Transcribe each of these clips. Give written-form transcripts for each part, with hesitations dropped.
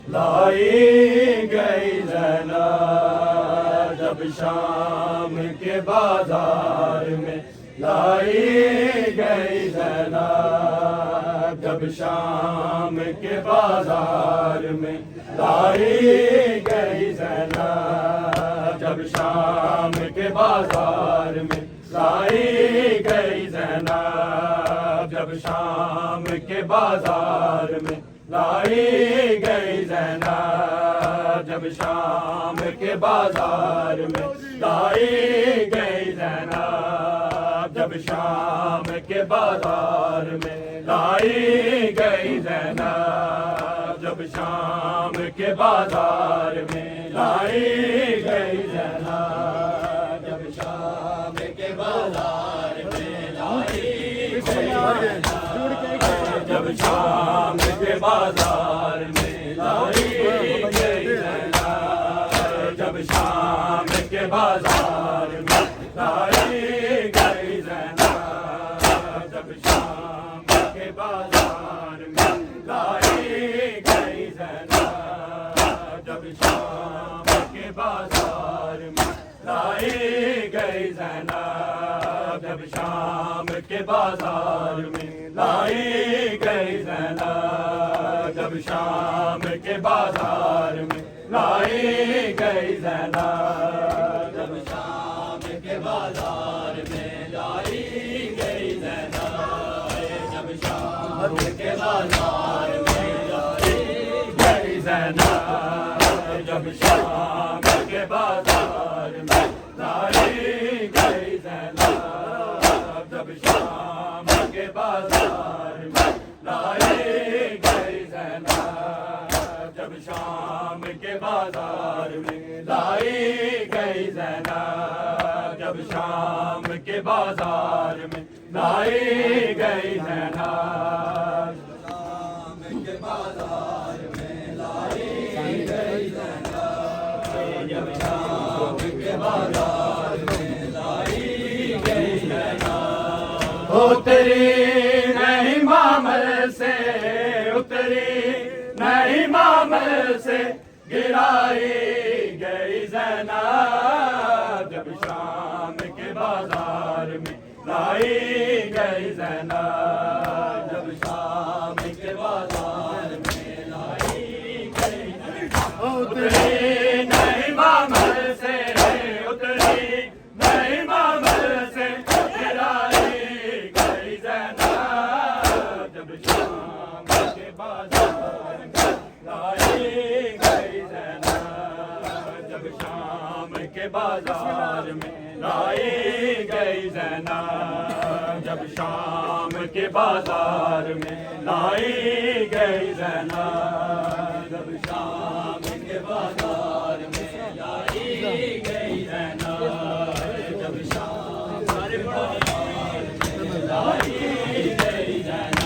लाई गई ज़ैना जब शाम के बाजार में, लाई गई ज़ैना जब शाम के बाजार में, लाई गई ज़ैना जब शाम के बाजार में, लाई गई ज़ैना जब शाम के बाजार में, लाई गई ज़ैना जब शाम के बाजार में, लाई गई ज़ैना जब शाम के बाजार में, लाई गई ज़ैना जब शाम के बाजार में, लाई गई ज़ैना जब शाम के बाजार में, लाई गई जब शाम के बाजार में, लाई गई ज़ैना जब शाम के बाजार में, लाई गई ज़ैना जब शाम के बाजार में, लाई गई ज़ैना जब शाम के बाजार में, लाई गई ज़ैना जब शाम के बाजार में, लाई गई ज़ैना जब शाम के बाजार में, लाई गई ज़ैना जब शाम के बाजार में, लाई गई ज़ैना जब शाम के बाजार में, लाई गई ज़ैना जब शाम के बाजार में, लाई गई ज़ैना जब शाम के बाजार में, लाई गई ज़ैना जब शाम के बाजार में, लाई गई ज़ैना जब शाम के बाजार में, लाई गई ज़ैना शाम के बाजार में, लाई गई ज़ैना जब शाम के बाजार में, लाई गई ज़ैना उतरी नहीं मामल से, उतरी नहीं मामल से, गिराई गई ज़ैना जब शाम के बाजार में, लाई गई ज़ैना जब जब शाम के बाजार में लाई गई ज़ैनब, जब शाम के बाजार में लाई गई ज़ैनब, जब शाम के बाजार में लाई गई ज़ैनब, जब शाम के बाजार में लाई गई ज़ैनब, जब शाम के बाजार में लाई गई ज़ैनब।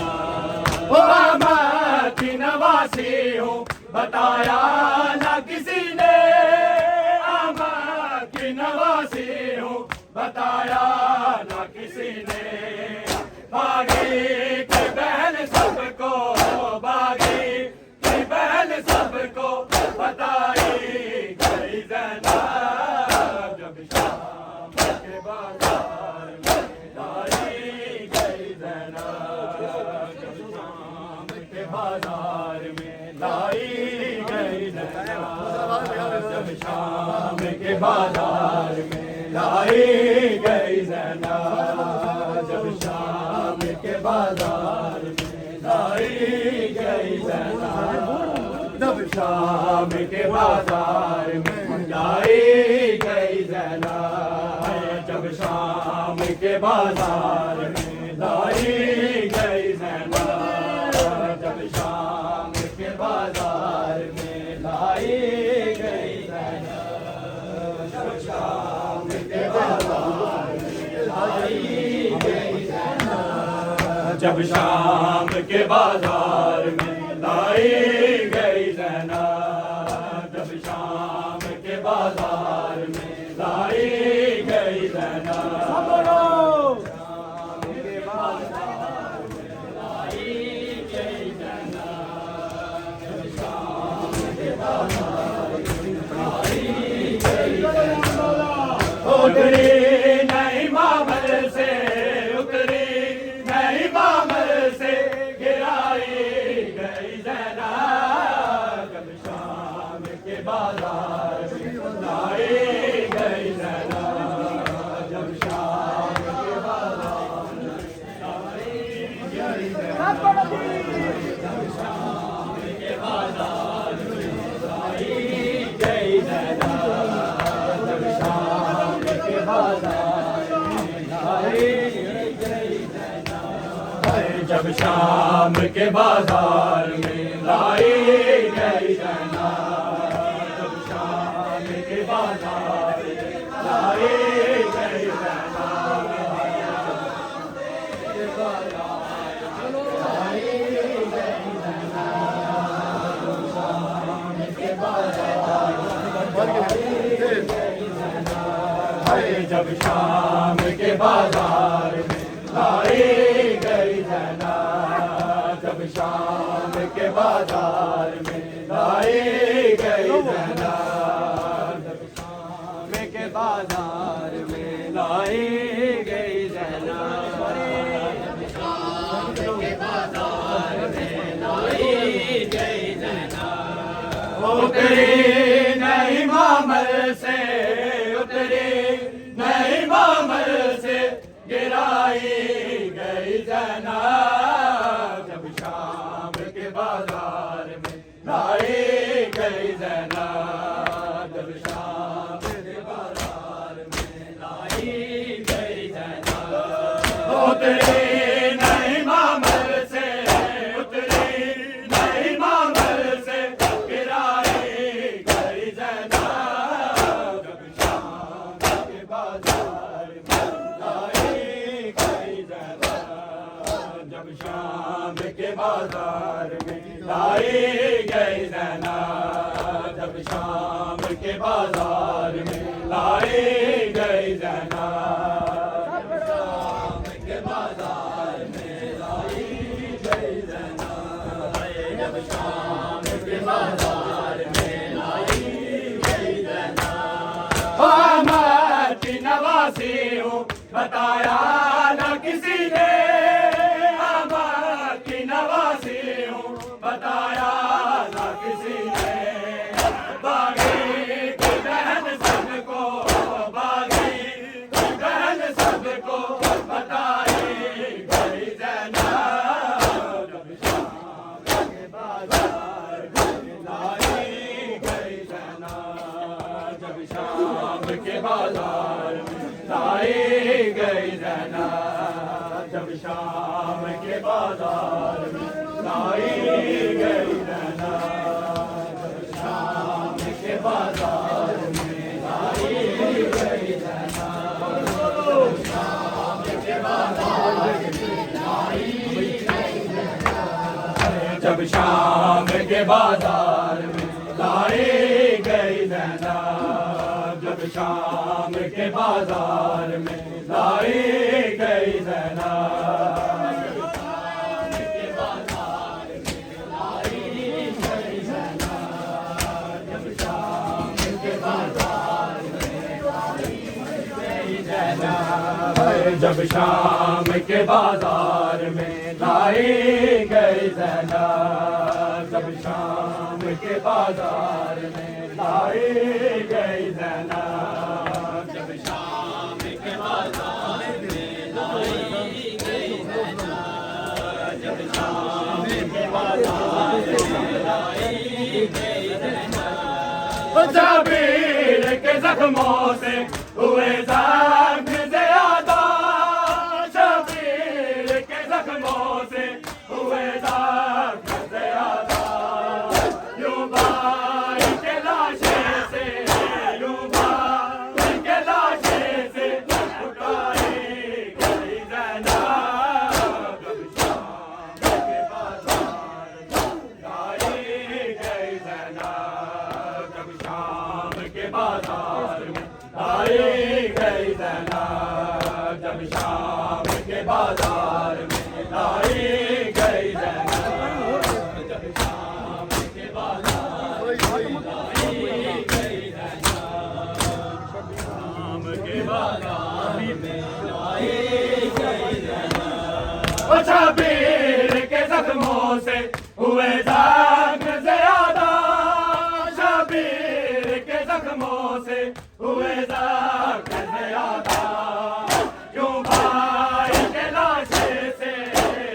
ओ मैं की नवासी हूँ बताया ना किसी ने, मैं की नवासी हूँ बताया ना किसी ने, बागी की बहन सबको, बागी की बहन सबको बताई गई ज़ैनब, जब शाम के बाजार में लाई गई ज़ैनब, जब शाम के बाजार में लाई गई ज़ैनब, जब शाम के बाजार में लाई गई ज़ैनब, जब शाम के बाजार में लाई गई ज़ैनब, जब शाम के बाजार में लाई गई ज़ैनब, जब शाम के बाजार में लाई गई ज़ैनब, जब शाम के बाजार में लाई गई ज़ैनब, जब शाम के बाजार में लाई गई ज़ैनब, जब शाम के बाजार में लाई गई ज़ैनब, जब शाम के बाजार में लाई गई ज़ैनब, उतरी नहीं मामल से, उतरी नहीं मामल से गिराई गई ज़ैनब, जब शाम के बाजार में लाई गई ज़ैनब, जब शाम के बाजार में लाई गई ज़ैनब, जब शाम के बाजार में लाई गई ज़ैनब, जब शाम के बाजार में लाई गई ज़ैनब, जब शाम के बाजार में लाई गई ज़ैनब, जब शाम के बाजार में लाई गई ज़ैनब, जब शाम के बाजार में लाई गई ज़ैनब, जब शाम के बाजार में लाई गई ज़ैनब, जब शाम के बाजार में लाई गई ज़ैनब, जब शाम के बाजार में लाई गई ज़ैनब, उतरी नहीं मामल से, उतरी नहीं मामल से गिराई गई ज़ैनब, जब शाम के बाजार में लाई गई ज़ैनब, जब शाम के बाजार में लाई गई ज़ैनब, उतरी नहीं मामल से, उतरी नहीं मामल से गिराई गई ज़ैनब, जब शाम के बाजार में लाई गई ज़ैनब, जब शाम के बाजार में लाई गई ज़ैनब, जब शाम के बाजार में लाई गई ज़ैनब, शाम के बाजार में लाई गई ज़ैनब, जब शाम के बाजार में लाई गई ज़ैनब, मैं की नवासी हूँ बताया ना किसी ने, मैं की नवासी हूँ बताया ना किसी ने, बागी की बहन सबको, बागी की बहन बाजार में लाई गई जैनब, शाम के बाजार में लाई गई जैनब, शाम के बाजार में लाई गई जैनब, जब शाम के बाजार में लाई गई जैनब, जब शाम के बाजार में लाई गई जैनब, जब शाम के बाजार में लाई गई जैनब, जब शाम के बाजार में लाई गई जैनब, जब शाम के बाजार में लाई गई जैनब, जब शाम के बाजार में लाई गई जैनब, जबीर के जख्मों से हुए जख्म ज़्यादा, शबीर के जख्मों से हुए जख्म ज़्यादा, यूं भाई के लाशे से, यूं भाई के लाशे से उठाई गई जैनब, जब शाम के बाजार में लाई गई जैनब, जब शाम के बाजार में लाई गई जैनब, जब शाम के बाजार में लाई गई जैनब, जब शाम के बाजार में लाई गई जैनब, शाम के बाजार में लाई गई जैनब, शबीर के जख्मों से हुए जख्म ज़्यादा, शबीर के जख्मों से हुए जख्म ज़्यादा, यूं भाई के लाशे से,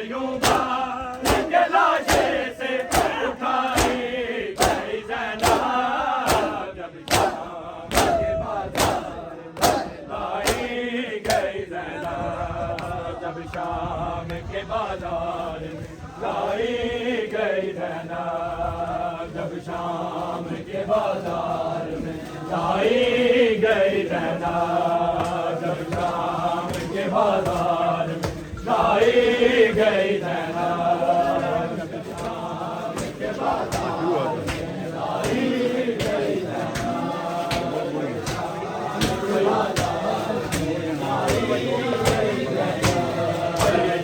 यूं भाई के लाशे से उठाई गई जैनब, जब शाम के बाजार में लाई गई जैनब, जब शाम के बाजार में लाई गई जैनब, जब शाम के बाजार में लाई गई जैनब, जब शाम के बाजार में लाई गई जैनब,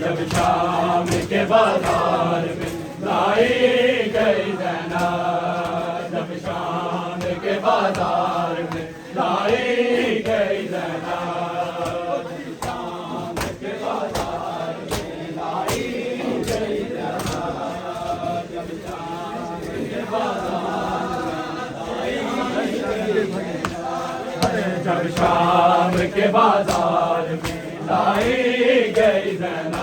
जब शाम के बाजार में लाई गई जैनब, जब शाम के बाजार में लाई गई जैनब, जब शाम के बाजार में लाई गई जैनब, शाम के बाजार में लाई गई जैनब,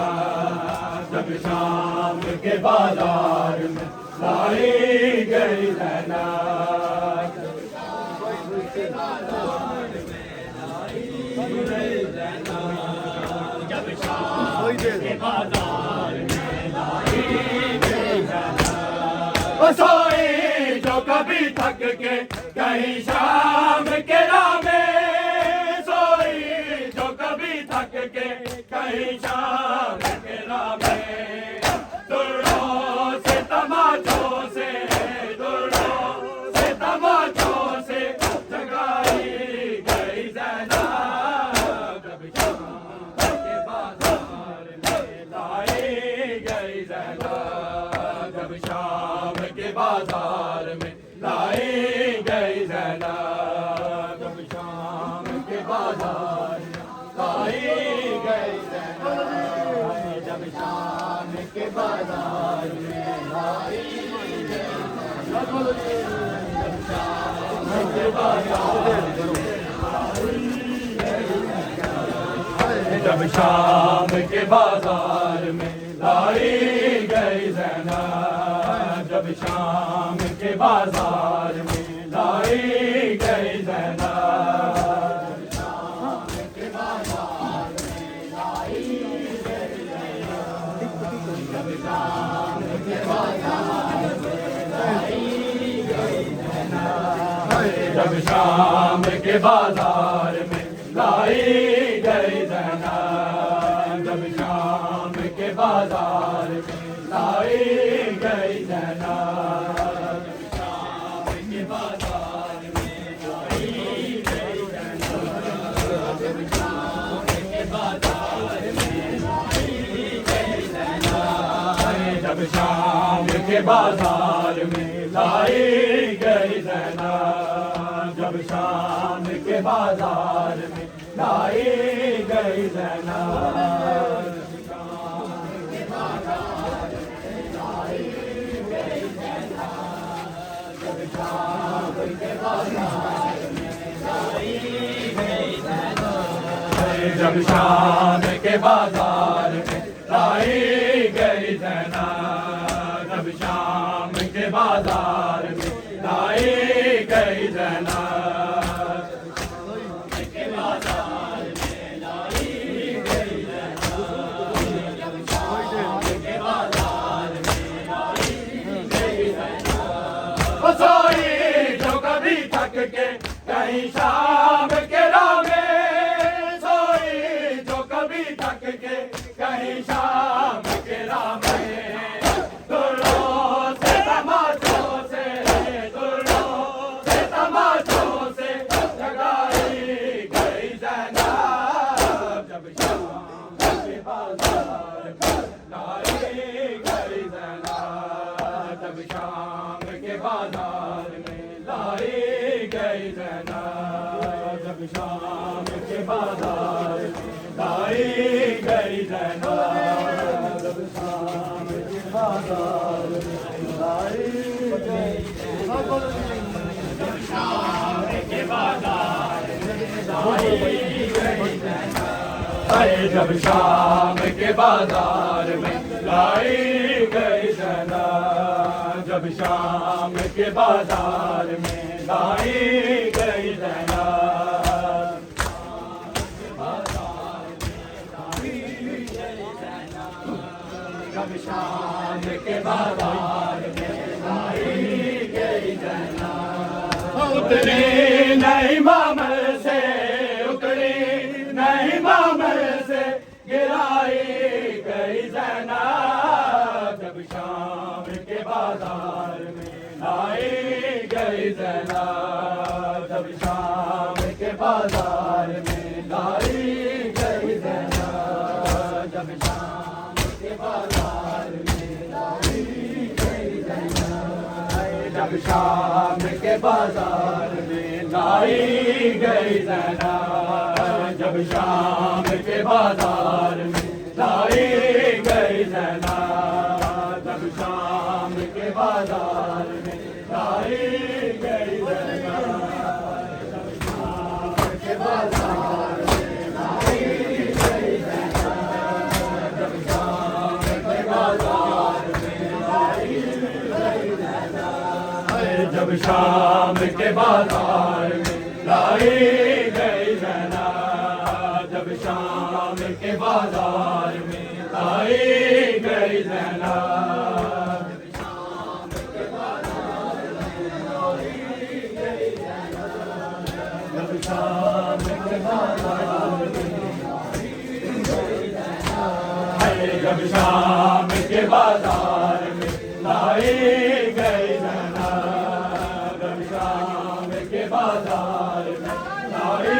जब शाम के बाजार जब शाम के बाजार में लाई गई जैनब, जब शाम के बाजार में लाई गई जैनब, जब शाम के बाजार में लाई गई जैनब, सोई जो कभी थक के कहीं शाम के रामे, सोई जो कभी थक के कहीं शाम के रामे, दुर्रों से तमाचों से, दुर्रों से तमाचों से जगाई गई जैनब, जब शाम के बाजार में लाई गई जैनब, जब शाम के बाजार में लाई गई जैनब, जब शाम के बाजार में लाई गई जैनब, जब शाम के बाजार में लाई गई जब शाम के बाजार जब शाम के बाजार में लाई गई जैनब, जब शाम के बाजार में लाई गई जैनब, शाम के बाजार में लाई गई जैनब, जब शाम के बाजार में लाई गई ज़ैना, जब शाम के बाजार में लाई गई ज़ैना, जब शाम के बाजार में लाई गई ज़ैना, जब शाम के बाजार में लाई गई ज़ैना, जब शाम के बाजार में लाई गई ज़ैना, जब शाम के बाजार में लाई गई ज़ैना, जब शाम के बाजार में लाई गई ज़ैना, जब शाम के बाजार में लाई गई ज़ैना, जब शाम के बाजार में लाई गई ज़ैना, सोई जो कभी थक के कहीं शाम के राह में, सोई जो कभी थक के कहीं शाम के राह में, दुर्रों से तमाशों से, दुर्रों से तमाशों से जगाई गई ज़ैना, जब शाम के बाजार में लाई गई ज़ैना, जब शाम के बाजार में लाई गई ज़ैना, जब शाम के बाजार में लाई गई ज़ैना, जब शाम के बाजार में लाई गई ज़ैना, जब शाम के बाजार में लाई गई ज़ैना, जब शाम के बाजार में लाई गई ज़ैना, जब शाम के बाजार में लाई गई ज़ैना, जब शाम के बाजार में लाई गई ज़ैना, उतरी नहीं मामल से, उतरी नहीं मामल से गिराई गई ज़ैना, जब शाम के बाजार में लाई गई ज़ैना, जब शाम के बाजार में लाई गई ज़ैना, जब शाम के बाजार में लाई गई ज़ैना, जब शाम के बाजार में लाई गई ज़ैना, जब शाम के बाजार में लाई गई ज़ैना, जब शाम के बाजार में लाई गई ज़ैना, जब शाम के बाजार में लाई गई ज़ैना, जब शाम के बाजार में लाई गई ज़ैना, जब शाम के बाजार में लाई गई ज़ैना, जब शाम के बाजार में लाई गई ज़ैना, जब शाम के बाजार में जब शाम के बाजार में लाई गई ज़ैना, जब शाम के बाजार में लाई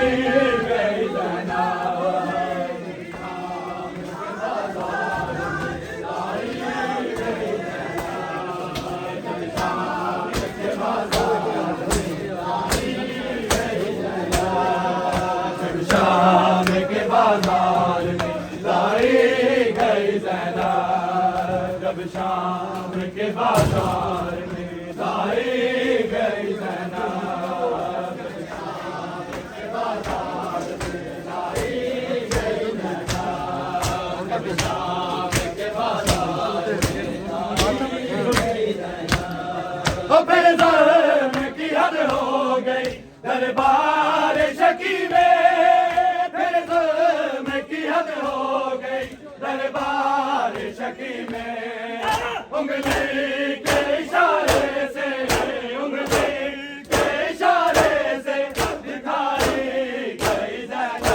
गई ज़ैना, शाम के बाजार में लाई गई ज़ैना, जब शाम के बाजार में लाई गई ज़ैना, जब शाम के बाजार में लाई गई ज़ैना, जब शाम के बाजार में लाई गई ज़ैना, फिर ज़ल्म की हद हो गई दरबार शकी में, दरबार शकी में, उंगली के इशारे से, उंगली के इशारे से दिखाई गई ज़ैनब,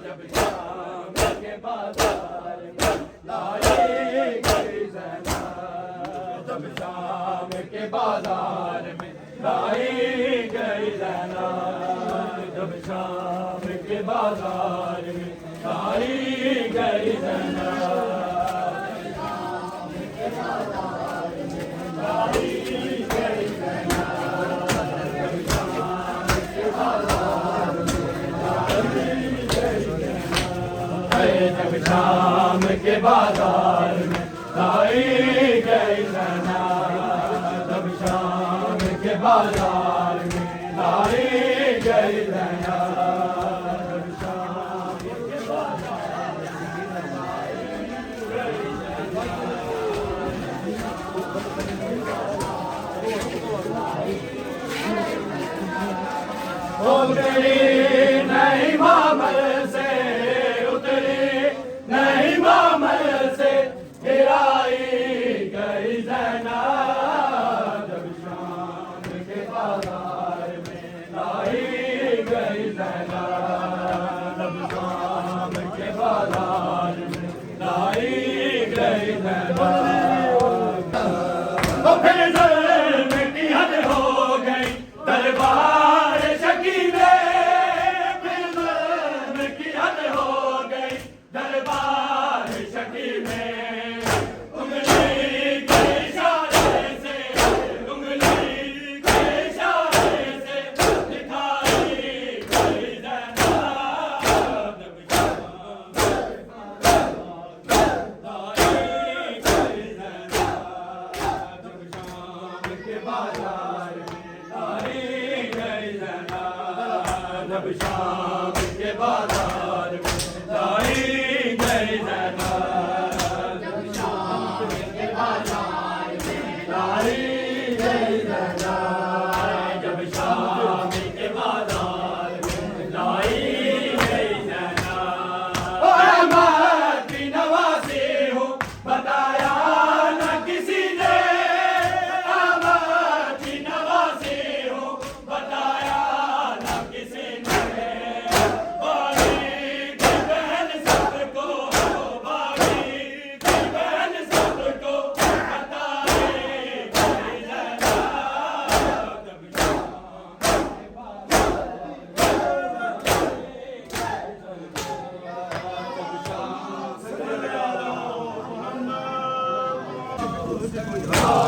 जब शाम के बाजार में लाई गई ज़ैनब, जब शाम के बाजार में लाई गई ज़ैनब, जब शाम के बाजार में लाई गई ज़ैनब। जब शाम के बाजार में लाई गई ज़ैनब, जब शाम के बाजार में लाई गई ज़ैनब, जब शाम के बाजार में लाई गई ज़ैनब। उतरी नहीं मामल से, उतरी नहीं मामल से गिराई गई ज़ैनब, जब शाम के बाजार में लाई गई ज़ैनब, जब शाम के बाजार में लाई गई ज़ैनब। तो फिर ज़ुल्म की हद हो गई दरबार शकीले, फिर ज़ुल्म की हद हो गई दरबार शकीले। उंगली के इशारे से, उंगली के इशारे से दिखाई गई ज़ैनब, जब शाम के बाजार में लाई गई ज़ैनब, जब शाम के बाजार में लाई गई ज़ैनब, जब शाम के बाजार में लाई गई ज़ैनब, जब शाम के बाजार में लाई गई ज़ैनब। ओ अहमद की नवासी हूँ बताया न किसी ने, अहमद की नवासी हूँ बताया न किसी ने। बागी की बहन सबको, बागी की बहन सबको बताई गई ज़ैनब, जब शाम के बाजार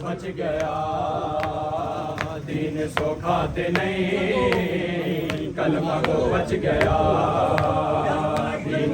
बच गया दीन सो खाते नहीं, कलमा को बच गया दीन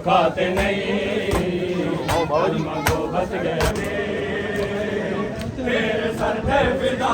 खाते नहीं मंगो बच गया तेरे सर पे फिदा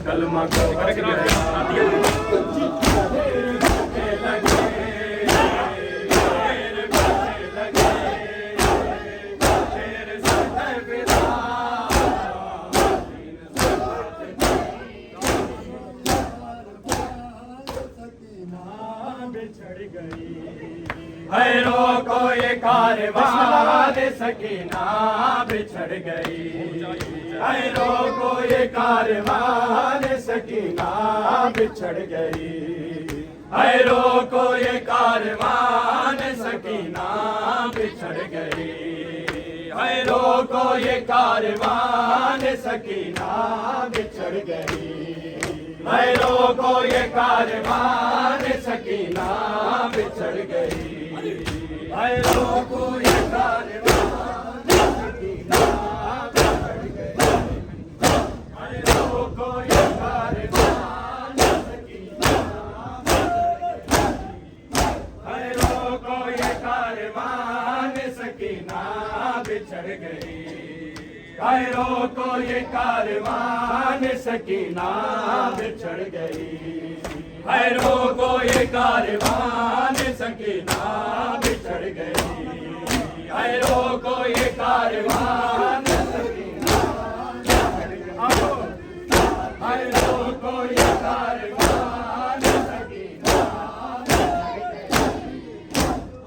कलमा को बच हैरो को ये कारवां सकीना बिछड़ गई हैरो को ये कारवां सकीना बिछड़ गई हैरो को ये कारवां सकीना बिछड़ गई हैरो को ये कारवां सकीना बिछड़ गई हैरो को ये कारवां सकीना बिछड़ गई हैरो को ये कारवां सकीना बिछड़ गई हैरो को ये कारवां सकीना हैरो को ये कारवां सकीना बिछड़ गई हैरो को ये कारवां सकीना बिछड़ गई हैरो को ये कारवां सकीना बिछड़ गई हैरो को ये कारवां सकीना हैरो को ये कारवां सकीना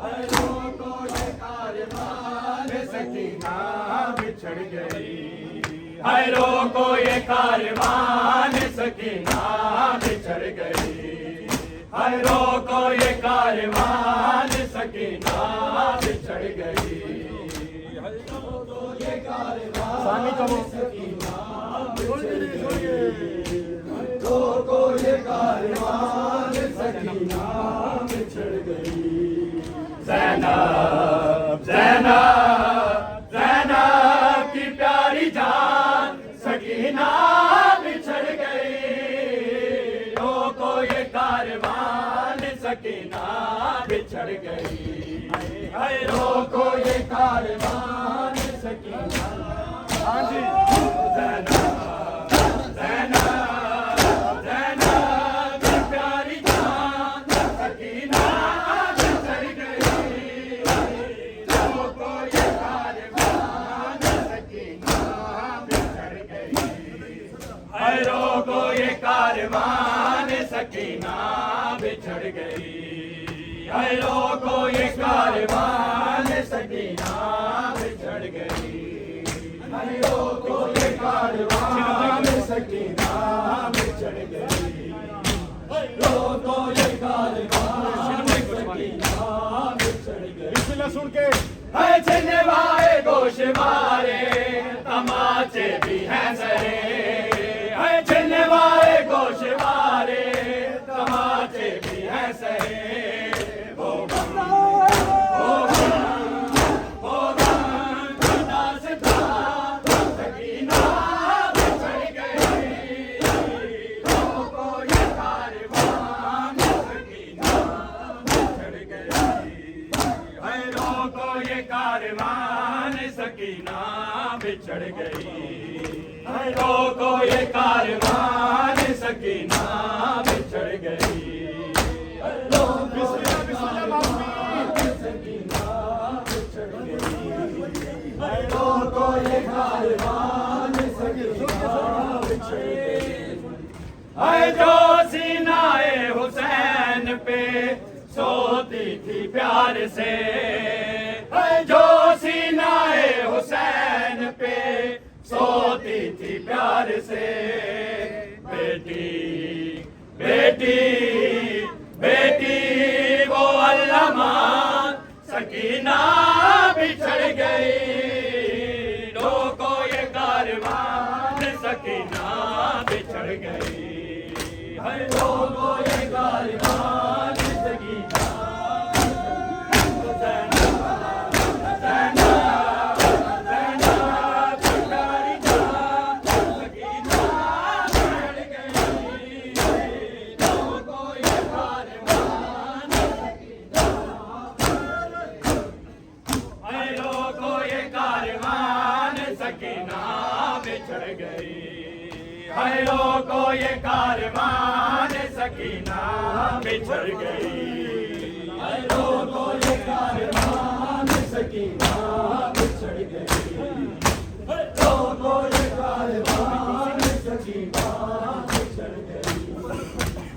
हैरो को ये कारवां सकीना बिछड़ गई हैरो को ये कारवां सकीना बिछड़ गई हैरो को ये कारवां सकीना बिछड़ गई हैरो को ये कारवां सकीना बिछड़ गई हैरो को ये कारवां सकीना बिछड़ गई ज़ैनब ज़ैनब ज़ैनब की प्यारी जान सकीना बिछड़ गई हैरो को ये कारवां सकीना बिछड़ गई हैरो को ये कारवां सकीना हाँ जी ज़ैनब ज़ैनब ज़ैनब की प्यारी जान सकीना बिछड़ गई हैरो को ये कारवां सकीना बिछड़ गई हैरो को ये कारवां सकीना बिछड़ गई हैरो को ये कारवां सकीना के है छिनवाए गोशवारे तमाचे भी हैं सरे, है छिनवाए गोशवारे तमाचे भी हैं सरे। सकीना बिछड़ गई है, रोको ये कारवान सकीना बिछड़ गई। सकीना बिछड़ गई है, रोको ये कारवान सकीना बिछड़ गई है। जो सीनाए हुसैन पे सोती थी प्यार से, जो सीनाए हुसैन पे सोती थी प्यार से। बेटी बेटी बेटी वो अल्लामा सकीना बिछड़ गई, रोको ये कारवान सकीना बिछड़ गई है, रोको ये कारवान सकीना। है रोको ये कारवान सकीना बिछड़ गई, है रोको ये कारवान सकीना बिछड़ गई, है रोको ये कारवान सकीना बिछड़ गई।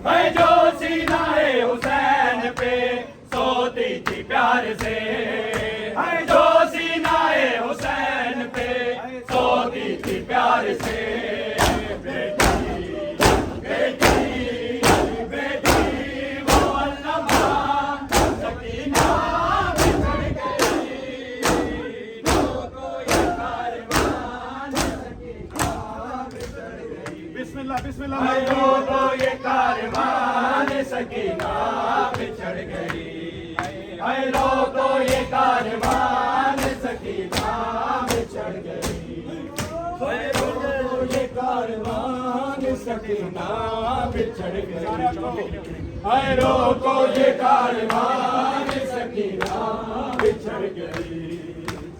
है जो सीनाए हुसैन पे सोती थी प्यार से, है जो सीनाए हुसैन पे सोती थी प्यार से। तो ये कारवान सकीना बिछड़ गई, है लोगो ये कारवान सकीना बिछड़ गई, है लोगो ये कारवान सकीना बिछड़ गई, है लोगो ये कारवान सकीना बिछड़ गई।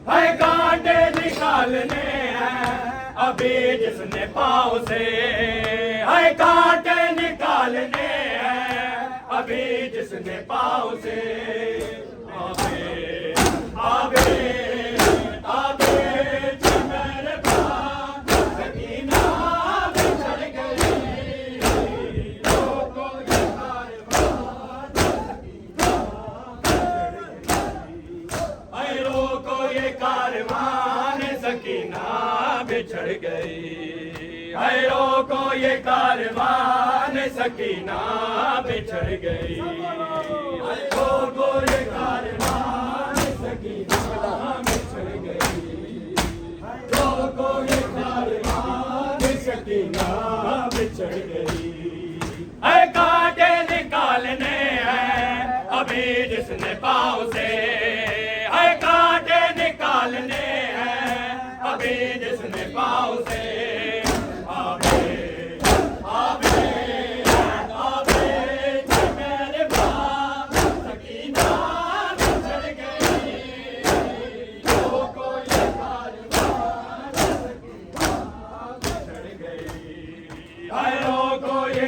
है कांटे निकालने हैं अभी जिसने पाँव से, है कांटे निकालने हैं अभी जिसने पाँव से। आबे आबे आबे मेरे पास सकीना बिछड़ गई, रोको ये कारवान है, रोको ये कारवान सकीना बिछड़ गई, है रोको ये कारवान सकीना बिछड़ गई, है रोको ये कारवान सकीना बिछड़ गई, है रोको ये कारवान सकीना बिछड़ गई। है कांटे निकालने हैं अभी जिसने पाँव से, है कांटे निकालने हैं अभी जिसने पाँव से।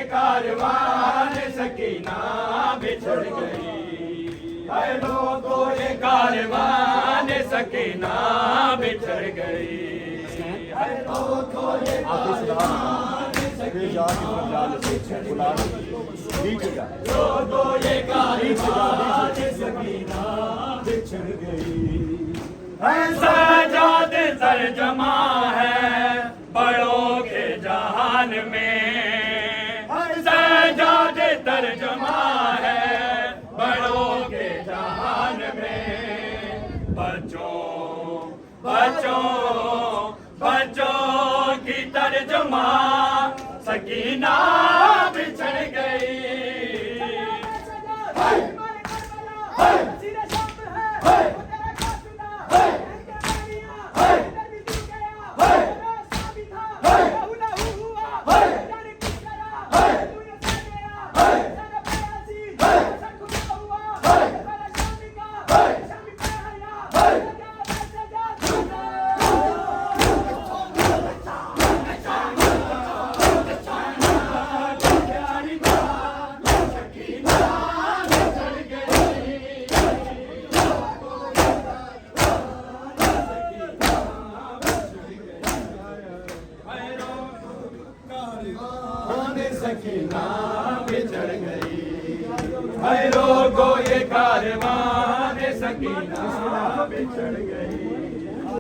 कारवान सकीना बिछड़ गई, है लोगो ये कारवान सकीना बिछड़ गई, है लोगो ये कारवान सकीना लोगो ये कारवान सकीना बिछड़ गई। है सजाद तर्जमा है बड़ों के जहान में, सजाद तर्जमा है बड़ों के जहान में। बच्चों बच्चों बच्चों की तर्जुमा सकीना बिछड़ गई सकीना बिछड़ गई है लोगों ये कारवां सकीना बिछड़ गई।